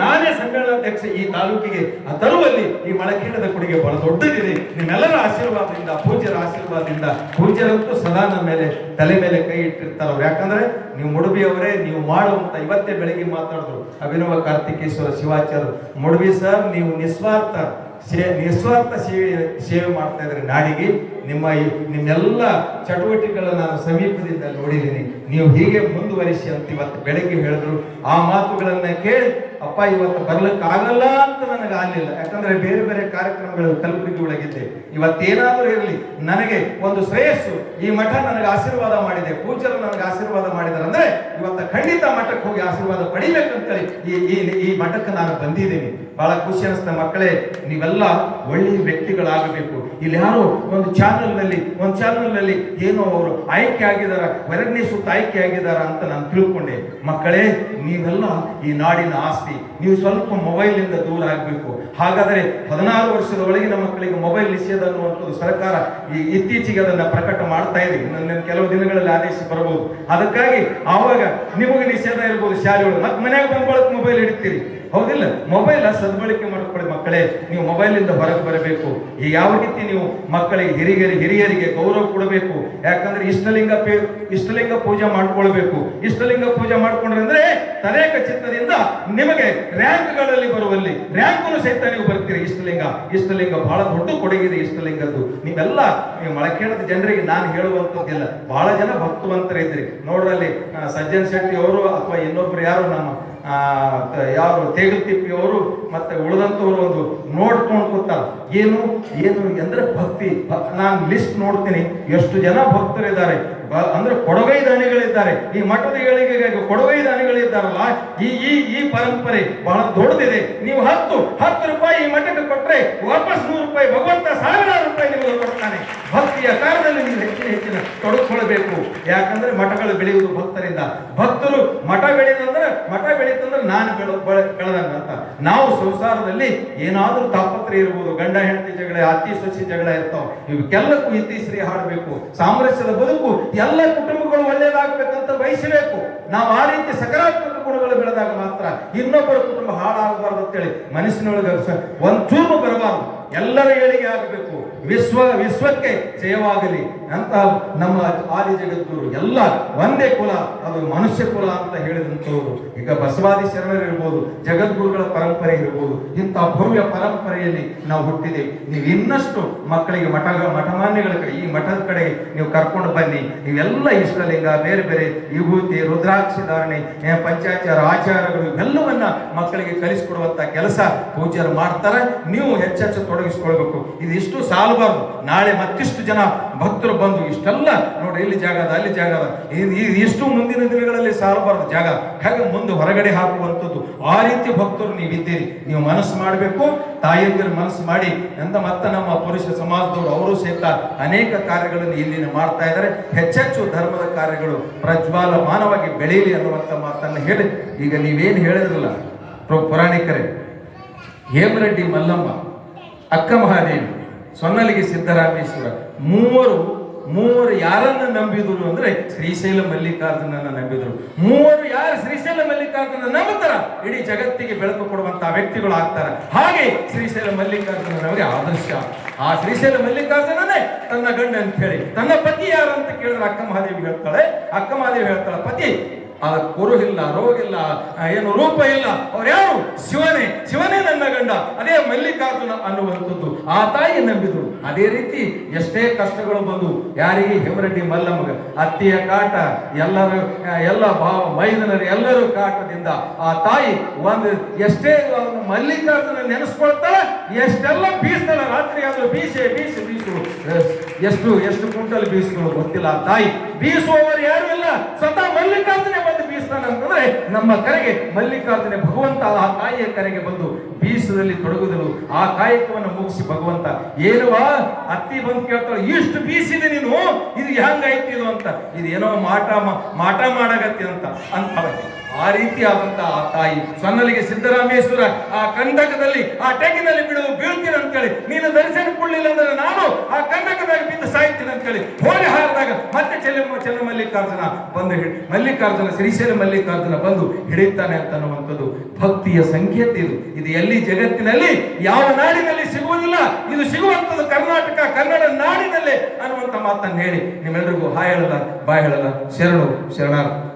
ನಾನೇ ಸಮ್ಮೇಳನಾಧ್ಯಕ್ಷ ಈ ತಾಲೂಕಿಗೆ ತರುವಲ್ಲಿ ಈ ಮಳಕೇಡದ ಕೊಡುಗೆ ಬಹಳ ದೊಡ್ಡದಿದೆ. ನಿಮ್ಮೆಲ್ಲರ ಆಶೀರ್ವಾದದಿಂದ, ಪೂಜ್ಯರ ಆಶೀರ್ವಾದದಿಂದ, ಪೂಜ್ಯರಂತೂ ಸದಾ ನಮ್ಮ ಮೇಲೆ ತಲೆ ಮೇಲೆ ಕೈ ಇಟ್ಟಿರ್ತಾರೆ ಅವ್ರು. ಯಾಕಂದ್ರೆ ನೀವು ಮುಡುಬಿಯವರೇ, ನೀವು ಮಾಡುವಂತ ಇವತ್ತೇ ಬೆಳಿಗ್ಗೆ ಮಾತಾಡಿದ್ರು ಅಭಿನವ ಕಾರ್ತಿಕೇಶ್ವರ ಶಿವಾಚಾರ್ಯರು, ಮುಡುಬಿ ಸರ್ ನೀವು ನಿಸ್ವಾರ್ಥ ಸೇವೆ ಮಾಡ್ತಾ ಇದ್ರೆ ನಾಡಿಗೆ. ನಿಮ್ಮೆಲ್ಲ ಚಟುವಟಿಕೆಗಳನ್ನ ನಾನು ಸಮೀಪದಿಂದ ನೋಡಿದ್ದೀನಿ. ನೀವು ಹೀಗೆ ಮುಂದುವರಿಸಿ ಅಂತ ಇವತ್ತು ಬೆಳಗ್ಗೆ ಹೇಳಿದ್ರು. ಆ ಮಾತುಗಳನ್ನ ಕೇಳಿ ಅಪ್ಪ ಇವತ್ತು ಬರ್ಲಿಕ್ಕೆ ಆಗಲ್ಲ ಅಂತ ನನಗೆ ಆಗಲಿಲ್ಲ. ಯಾಕಂದ್ರೆ ಬೇರೆ ಬೇರೆ ಕಾರ್ಯಕ್ರಮಗಳು ಕಲಬುರಗಿ ಒಳಗಿದ್ದೆ. ಇವತ್ತೇನಾದ್ರೂ ಇರಲಿ, ನನಗೆ ಒಂದು ಶ್ರೇಯಸ್ಸು, ಈ ಮಠ ನನಗೆ ಆಶೀರ್ವಾದ ಮಾಡಿದೆ, ಪೂಜ್ಯರು ನನಗೆ ಆಶೀರ್ವಾದ ಮಾಡಿದಾರೆ ಅಂದ್ರೆ ಇವತ್ತು ಖಂಡಿತ ಮಠಕ್ಕೆ ಹೋಗಿ ಆಶೀರ್ವಾದ ಪಡಿಬೇಕಂತೇಳಿ ಈ ಮಠಕ್ಕೆ ನಾನು ಬಂದಿದ್ದೀನಿ. ಬಹಳ ಖುಷಿ ಅನಿಸ್ತ. ಮಕ್ಕಳೇ, ನೀವೆಲ್ಲ ಒಳ್ಳೆಯ ವ್ಯಕ್ತಿಗಳಾಗಬೇಕು. ಇಲ್ಲಿ ಯಾರೋ ಒಂದು ಚಾನಲ್ನಲ್ಲಿ ಏನೋ ಅವರು ಆಯ್ಕೆ ಆಗಿದಾರ, 2ನೇ ಸುತ್ತ ಆಯ್ಕೆ ಆಗಿದಾರ ಅಂತ ನಾನು ತಿಳ್ಕೊಂಡೆ. ಮಕ್ಕಳೇ, ನೀವೆಲ್ಲ ಈ ನಾಡಿನ ಆಸ್ತಿ. ನೀವು ಸ್ವಲ್ಪ ಮೊಬೈಲ್ ಇಂದ ದೂರ ಆಗಬೇಕು. ಹಾಗಾದ್ರೆ 16 ವರ್ಷದ ಒಳಗಿನ ಮಕ್ಕಳಿಗೆ ಮೊಬೈಲ್ ನಿಷೇಧ ಅನ್ನುವಂಥದ್ದು ಸರ್ಕಾರ ಇತ್ತೀಚೆಗೆ ಅದನ್ನ ಪ್ರಕಟ ಮಾಡ್ತಾ ಇದೆ. ನನ್ನ ಕೆಲವು ದಿನಗಳಲ್ಲಿ ಆದೇಶ ಬರಬಹುದು. ಅದಕ್ಕಾಗಿ ಆವಾಗ ನಿಮಗೆ ನಿಷೇಧ ಇರ್ಬೋದು ಶಾಲೆಗಳು, ಮತ್ತೆ ಮನೆಯಾಗ ಬಂದ್ಕೊಳಕ್ ಮೊಬೈಲ್ ಹಿಡಿತೀರಿ, ಹೌದಿಲ್ಲ? ಮೊಬೈಲ್ ಸದ್ಬಳಕೆ ಮಾಡ್ಕೊಳ್ಳಿ ಮಕ್ಕಳೇ. ನೀವು ಮೊಬೈಲ್ ಇಂದ ಹೊರಗೆ ಬರಬೇಕು. ಯಾವ ರೀತಿ ನೀವು ಮಕ್ಕಳಿಗೆ ಹಿರಿಯರಿಗೆ ಗೌರವ ಕೊಡಬೇಕು. ಯಾಕಂದ್ರೆ ಇಷ್ಟಲಿಂಗ ಪೂಜೆ ಮಾಡ್ಕೊಳ್ಬೇಕು. ಇಷ್ಟಲಿಂಗ ಪೂಜೆ ಮಾಡ್ಕೊಂಡ್ರೆ ಅಂದ್ರೆ ತರೇಕ ಚಿತ್ತದಿಂದ ನಿಮಗೆ ರ್ಯಾಂಕ್ಗಳಲ್ಲಿ ಬರುವಲ್ಲಿ ರ್ಯಾಂಕನ್ನು ಸಹಿತ ನೀವು ಬರ್ತೀರಿ. ಇಷ್ಟಲಿಂಗ ಬಹಳ ದೊಡ್ಡ ಕೊಡುಗಿದೆ ಇಷ್ಟಲಿಂಗದ್ದು. ನೀವೆಲ್ಲ ಮಳಕೇಡದ ಜನರಿಗೆ ನಾನು ಹೇಳುವಂತದ್ದಿಲ್ಲ. ಬಹಳ ಜನ ಭಕ್ತವಂತರಿದ್ರಿ ನೋಡ್ರಲ್ಲಿ. ಸಜ್ಜನ್ ಶೆಟ್ಟಿ ಅವರು ಅಥವಾ ಇನ್ನೊಬ್ರು ಯಾರು ನಮ್ಮ ಯಾರು ತೇಗಲ್ತಿಪ್ಪಿ ಅವರು ಮತ್ತೆ ಉಳಿದಂತವ್ರು ಒಂದು ನೋಡ್ಕೊಂಡು ಕೂತಾರ. ಏನು ಅಂದ್ರೆ ಭಕ್ತಿ. ನಾನು ಲಿಸ್ಟ್ ನೋಡ್ತೀನಿ ಎಷ್ಟು ಜನ ಭಕ್ತರಿದ್ದಾರೆ ಅಂದ್ರೆ ಕೊಡಗೈ ದಾನಿಗಳಿದ್ದಾರೆ. ಈ ಮಠದ ಏಳಿಗೆಗೆ ಕೊಡಗೈ ದಾನಿಗಳಿದ್ದಾರಲ್ಲ, ಈ ಪರಂಪರೆ ಬಹಳ ದೊಡ್ಡದಿದೆ. ನೀವು 10 ರೂಪಾಯಿ ಈ ಮಠಕ್ಕೆ ಕೊಟ್ರೆ ವಾಪಸ್ 100 ರೂಪಾಯಿ ಭಗವಂತ 1000 ರೂಪಾಯಿ ನಿಮಗೆ ಕೊಡ್ತಾನೆ. ಭಕ್ತಿಯ ಕಾರ್ಯದಲ್ಲಿ ನೀವು ಹೆಚ್ಚಿನ ತೊಡಗಿಕೊಳ್ಳಬೇಕು. ಯಾಕಂದ್ರೆ ಮಠಗಳು ಬೆಳೆಯುವುದು ಭಕ್ತರಿಂದ. ಭಕ್ತರು ಮಠ ಬೆಳೆದಂದ್ರೆ ನಾನು ಬೆಳೆದಂಗಂತ. ನಾವು ಸಂಸಾರದಲ್ಲಿ ಏನಾದ್ರೂ ತಾಪತ್ರೆ ಇರ್ಬೋದು, ಗಂಡ ಹೆಂಡತಿ ಜಗಳ, ಅತ್ತಿ ಸೊಸಿ ಜಗಳ ಇರ್ತಾವ. ಇವಕ್ಕೆಲ್ಲಕ್ಕೂ ಇತಿಶ್ರೀ ಹಾಡಬೇಕು. ಸಾಮರಸ್ಯದ ಬದುಕು ಎಲ್ಲ ಕುಟುಂಬಗಳು ಒಳ್ಳೇದಾಗಬೇಕಂತ ಬಯಸಬೇಕು. ನಾವು ಆ ರೀತಿ ಸಕಾರಾತ್ಮಕ ಗುಣಗಳು ಬೆಳೆದಾಗ ಮಾತ್ರ ಇನ್ನೊಬ್ಬರ ಕುಟುಂಬ ಹಾಳಾಗಬಾರ್ದು ಅಂತೇಳಿ ಮನಸ್ಸಿನೊಳಗೆ ಒಂಚೂರು ಬರಬಾರ್ದು. ಎಲ್ಲರ ಏಳಿಗೆ ಆಗಬೇಕು. ವಿಶ್ವಕ್ಕೆ ಜಯವಾಗಲಿ ಅಂತ ನಮ್ಮ ಆದಿ ಜಗದ್ಗುರು ಎಲ್ಲ ಒಂದೇ ಕುಲ, ಅದು ಮನುಷ್ಯ ಕುಲ ಅಂತ ಹೇಳಿದಂಥವ್ರು. ಈಗ ಬಸವಾದಿ ಶರಣರಿರ್ಬೋದು, ಜಗದ್ಗುರುಗಳ ಪರಂಪರೆ ಇರ್ಬೋದು, ಇಂಥ ಭವ್ಯ ಪರಂಪರೆಯಲ್ಲಿ ನಾವು ಹುಟ್ಟಿದ್ದೇವೆ. ನೀವು ಇನ್ನಷ್ಟು ಮಕ್ಕಳಿಗೆ ಮಠಮಾನ್ಯಗಳ ಕಡೆ, ಈ ಮಠದ ಕಡೆ ನೀವು ಕರ್ಕೊಂಡು ಬನ್ನಿ. ನೀವೆಲ್ಲ ಇಷ್ಟಲಿಂಗ, ಬೇರೆ ಬೇರೆ ವಿಭೂತಿ, ರುದ್ರಾಕ್ಷಿ ಧಾರಣೆ, ಪಂಚಾಚಾರ, ಆಚಾರಗಳು ಇವೆಲ್ಲವನ್ನ ಮಕ್ಕಳಿಗೆ ಕಲಿಸಿಕೊಡುವಂತ ಕೆಲಸ ಪೂಜ್ಯರು ಮಾಡ್ತಾರೆ. ನೀವು ಹೆಚ್ಚೆಚ್ಚು ತೊಡಗಿಸಿಕೊಳ್ಬೇಕು. ಇದಿಷ್ಟು ಸಾಲಬಾರ್ದು. ನಾಳೆ ಮತ್ತಿಷ್ಟು ಜನ ಭಕ್ತರು ಬಂದು ಇಷ್ಟೆಲ್ಲ ನೋಡಿ, ಇಲ್ಲಿ ಜಾಗ ಅದ, ಅಲ್ಲಿ ಜಾಗ ಅದ, ಇಷ್ಟು ಮುಂದಿನ ದಿನಗಳಲ್ಲಿ ಸಾಲಬಾರ್ದು ಜಾಗ. ಹಾಗೆ ಮುಂದೆ ಹೊರಗಡೆ ಹಾಕುವಂಥದ್ದು. ಆ ರೀತಿ ಭಕ್ತರು ನೀವಿದ್ದೀರಿ. ನೀವು ಮನಸ್ಸು ಮಾಡಬೇಕು. ತಾಯಿಯಂದಿರು ಮನಸ್ಸು ಮಾಡಿ ಅಂತ ಮತ್ತೆ ನಮ್ಮ ಪುರುಷ ಸಮಾಜದವರು ಅವರು ಸಹಿತ ಅನೇಕ ಕಾರ್ಯಗಳನ್ನು ಇಲ್ಲಿನ ಮಾಡ್ತಾ ಇದ್ದಾರೆ. ಹೆಚ್ಚೆಚ್ಚು ಧರ್ಮದ ಕಾರ್ಯಗಳು ಪ್ರಜ್ವಾಲಮಾನವಾಗಿ ಬೆಳೆಯಲಿ ಅನ್ನುವಂಥ ಮಾತನ್ನು ಹೇಳಿ, ಈಗ ನೀವೇನು ಹೇಳಿದ್ರಲ್ಲ ಪುರಾಣಿಕರೇ, ಹೇಮರೆಡ್ಡಿ ಮಲ್ಲಮ್ಮ, ಅಕ್ಕ ಮಹಾದೇವಿ, ಸೊನ್ನಲಿಗೆ ಸಿದ್ದರಾಮೇಶ್ವರ, ಮೂವರು ಮೂವರು ಯಾರನ್ನ ನಂಬಿದ್ರು ಅಂದ್ರೆ ಶ್ರೀಶೈಲ ಮಲ್ಲಿಕಾರ್ಜುನನ್ನ ನಂಬಿದ್ರು. ಮೂವರು ಯಾರು ಶ್ರೀಶೈಲ ಮಲ್ಲಿಕಾರ್ಜುನ ನಂಬುತ್ತಾರ ಇಡೀ ಜಗತ್ತಿಗೆ ಬೆಳಕು ಕೊಡುವಂತಹ ವ್ಯಕ್ತಿಗಳು ಆಗ್ತಾರೆ. ಹಾಗೆ ಶ್ರೀಶೈಲ ಮಲ್ಲಿಕಾರ್ಜುನ ನಮಗೆ ಆದರ್ಶ. ಆ ಶ್ರೀಶೈಲ ಮಲ್ಲಿಕಾರ್ಜುನನೇ ತನ್ನ ಗಂಡ ಅಂತ ಹೇಳಿ, ತನ್ನ ಪತಿ ಯಾರು ಅಂತ ಕೇಳಿದ್ರೆ ಅಕ್ಕ ಮಹಾದೇವಿ ಹೇಳ್ತಾಳೆ. ಅಕ್ಕ ಮಹಾದೇವಿ ಹೇಳ್ತಾಳೆ, ಪತಿ ಆದ ಕುರು ಇಲ್ಲ, ರೋಗ ಇಲ್ಲ, ಏನು ರೂಪ ಇಲ್ಲ, ಅವ್ರು ಯಾರು? ಶಿವನೇ. ಶಿವನೇ ನನ್ನ ಗಂಡ, ಅದೇ ಮಲ್ಲಿಕಾರ್ಜುನ ಅನ್ನುವಂಥದ್ದು ಆ ತಾಯಿ ನಂಬಿದ್ರು. ಅದೇ ರೀತಿ ಎಷ್ಟೇ ಕಷ್ಟಗಳು ಬಂದು ಯಾರಿಗೆ ಹೇಮರೆಡ್ಡಿ ಮಲ್ಲಮ್ಮಗ ಅತ್ತಿಯ ಕಾಟ, ಎಲ್ಲ ಮೈದನರು ಎಲ್ಲರೂ ಕಾಟದಿಂದ ಆ ತಾಯಿ ಒಂದು ಎಷ್ಟೇ ಮಲ್ಲಿಕಾರ್ಜುನ ನೆನೆಸ್ಕೊಳ್ತಾಳ, ಎಷ್ಟೆಲ್ಲ ಬೀಸ್ತಾಳ. ರಾತ್ರಿ ಆದ್ರೂ ಬೀಸು ಎಷ್ಟು ಕುಂಟಲ್ ಬೀಸುಗಳು ಗೊತ್ತಿಲ್ಲ. ಆ ತಾಯಿ ಬೀಸುವವರು ಯಾರು ಇಲ್ಲ, ಸ್ವತಃ ಮಲ್ಲಿಕಾರ್ಜುನ ಬಂದು ಬೀಸ್ತಾನೆ ಅಂತಂದ್ರೆ ನಮ್ಮ ಕರೆಗೆ ಮಲ್ಲಿಕಾರ್ಜುನ ಭಗವಂತ ಆ ತಾಯಿಯ ಕರೆಗೆ ಬಂದು ಬೀಸದಲ್ಲಿ ತೊಡಗುದಲು ಆ ಕಾಯಕವನ್ನು ಮುಗಿಸಿ ಭಗವಂತ ಏನವಾ ಅತ್ತಿ ಬಂದು ಕೇಳ್ತಾಳೆ, ಇಷ್ಟು ಬೀಸಿದೆ ನೀನು, ಇದು ಹೆಂಗಾಯ್ತು ಇದು ಅಂತ, ಇದೇನೋ ಮಾಟ ಮಾಡಗತ್ತಿ ಅಂತ ಆ ರೀತಿಯಾದಂತಹ ಆ ತಾಯಿ ಸೊನ್ನಲಿಗೆ ಸಿದ್ದರಾಮೇಶ್ವರ ಆ ಕಂದಕದಲ್ಲಿ ಆ ಟೆಗಿನಲ್ಲಿ ಬೀಳ್ತೀನಿ ಅಂತೇಳಿ, ನೀನು ದರ್ಶನ ಕೊಡ್ಲಿಲ್ಲ ಅಂದ್ರೆ ನಾನು ಆ ಕಂದಕದಾಗ ಬಿದ್ದು ಸಾಯ್ತೀನಿ ಅಂತೇಳಿ ಹೋಗಿ ಹಾರಿದಾಗ ಮತ್ತೆ ಚೆನ್ನ ಮಲ್ಲಿಕಾರ್ಜುನ ಬಂದು ಮಲ್ಲಿಕಾರ್ಜುನ ಶ್ರೀಶೈಲ ಮಲ್ಲಿಕಾರ್ಜುನ ಬಂದು ಹಿಡಿತಾನೆ ಅಂತನ್ನುವಂಥದ್ದು ಭಕ್ತಿಯ ಸಂಕೇತ. ಇದು ಎಲ್ಲಿ ಜಗತ್ತಿನಲ್ಲಿ ಯಾವ ನಾಡಿನಲ್ಲಿ ಸಿಗುವುದಿಲ್ಲ, ಇದು ಸಿಗುವಂಥದ್ದು ಕರ್ನಾಟಕ ಕನ್ನಡ ನಾಡಿನಲ್ಲೇ ಅನ್ನುವಂಥ ಮಾತನ್ನು ಹೇಳಿ ನಿಮ್ಮೆಲ್ಲರಿಗೂ ಹಾಯ್ ಹೇಳಲ್ಲ ಬಾಯ್ ಹೇಳಲ್ಲ. ಶರಣು ಶರಣಾರ್ಥಿ.